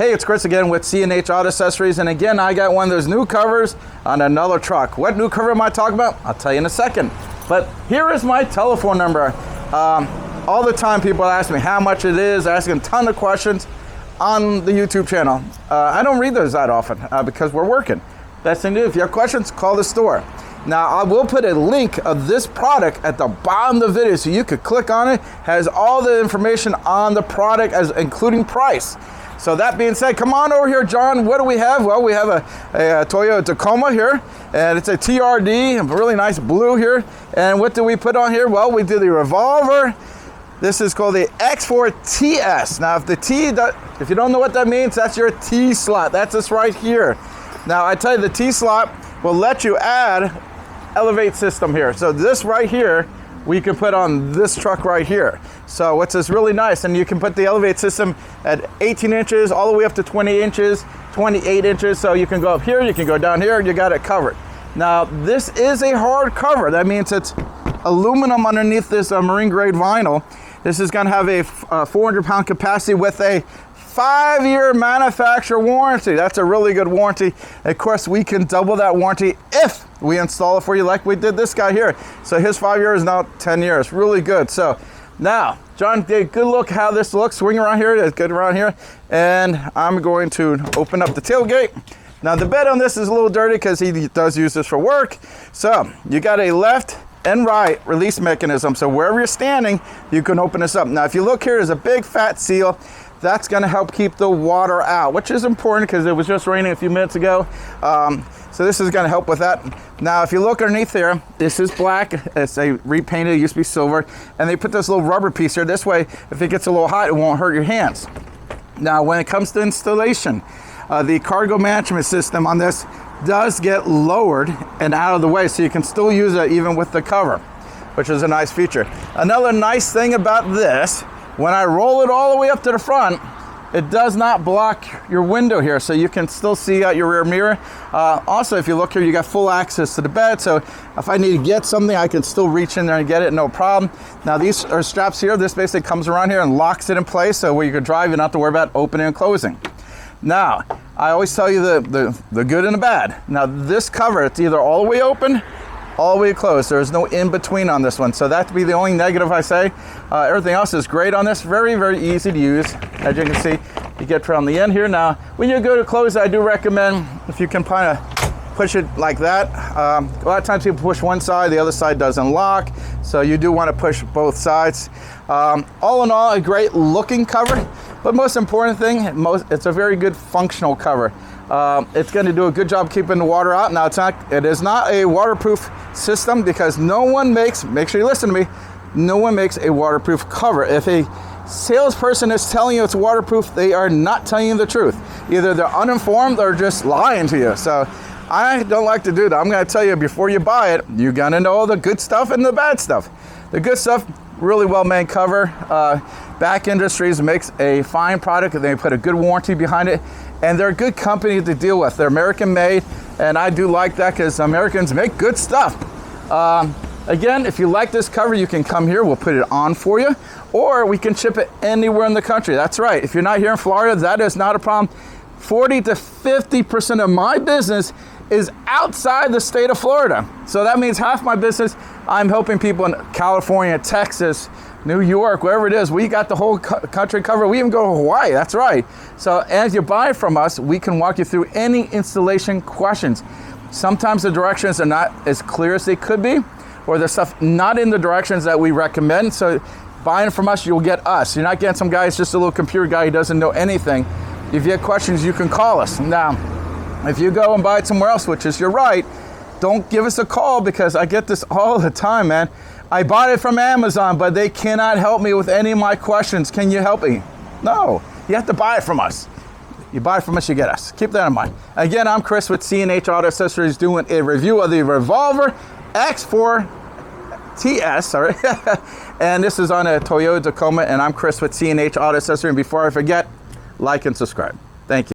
Hey, it's Chris again with C&H Auto Accessories, and again, I got one of those new covers on another truck. What new cover am I talking about? I'll tell you in a second. But here is my telephone number. All the time people ask me how much it is, asking a ton of questions on the YouTube channel. I don't read those that often because we're working. Best thing to do, if you have questions, call the store. Now, I will put a link of this product at the bottom of the video so you could click on it. Has all the information on the product, as including price. So that being said, come on over here, John. What do we have? Well, we have a Toyota Tacoma here, and it's a TRD, a really nice blue here. And what do we put on here? Well, we did the Revolver. This is called the X4Ts. Now, if you don't know what that means, that's your T slot. That's this right here. Now, I tell you, the T slot will let you add elevate system here. So this right here, we can put on this truck right here. So what's this really nice, and you can put the elevate system at 18 inches all the way up to 20 inches, 28 inches. So you can go up here, you can go down here, you got it covered. Now, this is a hard cover. That means it's aluminum underneath this marine grade vinyl. This is gonna have a 400-pound capacity with a 5-year manufacturer warranty. That's a really good warranty. Of course, we can double that warranty if we install it for you like we did this guy here. So his 5 years, now 10 years. Really good. So now, John, get a good look how this looks. Swing around here, it's good around here. And I'm going to open up the tailgate. Now, the bed on this is a little dirty because he does use this for work. So you got a left and right release mechanism. So wherever you're standing, you can open this up. Now, if you look here, there's a big fat seal. That's going to help keep the water out, which is important because it was just raining a few minutes ago. So this is going to help with that. Now, if you look underneath there, this is black. It's a repainted, it used to be silver. And they put this little rubber piece here. This way, if it gets a little hot, it won't hurt your hands. Now, when it comes to installation, the cargo management system on this does get lowered and out of the way, so you can still use it even with the cover, which is a nice feature. Another nice thing about this, when I roll it all the way up to the front, it does not block your window here, so you can still see out your rear mirror. Also, if you look here, you got full access to the bed, so if I need to get something, I can still reach in there and get it, no problem. Now, these are straps here. This basically comes around here and locks it in place, so where you can drive, you don't have to worry about opening and closing. Now, I always tell you the good and the bad. Now, this cover, it's either all the way open, all the way closed. There's no in between on this one. So that'd be the only negative I say. Everything else is great on this. Very, very easy to use. As you can see, you get around the end here. Now, when you go to close, I do recommend if you can kind of push it like that. A lot of times people push one side, the other side doesn't lock. So you do want to push both sides. All in all, a great looking cover. But most important thing, it's a very good functional cover. It's going to do a good job keeping the water out. Now, it is not a waterproof system because no one makes, make sure you listen to me, no one makes a waterproof cover. If a salesperson is telling you it's waterproof, they are not telling you the truth. Either they're uninformed or just lying to you. So I don't like to do that. I'm going to tell you before you buy it, you're going to know the good stuff and the bad stuff. The good stuff, really well-made cover. Bak Industries makes a fine product. They put a good warranty behind it. And they're a good company to deal with. They're American-made, and I do like that because Americans make good stuff. Again, if you like this cover, you can come here. We'll put it on for you, or we can ship it anywhere in the country. That's right. If you're not here in Florida, that is not a problem. 40 to 50% of my business is outside the state of Florida. So that means half my business, I'm helping people in California, Texas, New York, wherever it is. We got the whole country covered. We even go to Hawaii, that's right. So as you buy from us, we can walk you through any installation questions. Sometimes the directions are not as clear as they could be, or there's stuff not in the directions that we recommend. So buying from us, you'll get us. You're not getting some guy who's just a little computer guy who doesn't know anything. If you have questions, you can call us. Now, if you go and buy it somewhere else, which is your right, don't give us a call because I get this all the time, man. I bought it from Amazon, but they cannot help me with any of my questions. Can you help me? No, you have to buy it from us. You buy it from us, you get us. Keep that in mind. Again, I'm Chris with C&H Auto Accessories doing a review of the Revolver X4Ts, sorry. And this is on a Toyota Tacoma, and I'm Chris with C&H Auto Accessories. And before I forget, like and subscribe.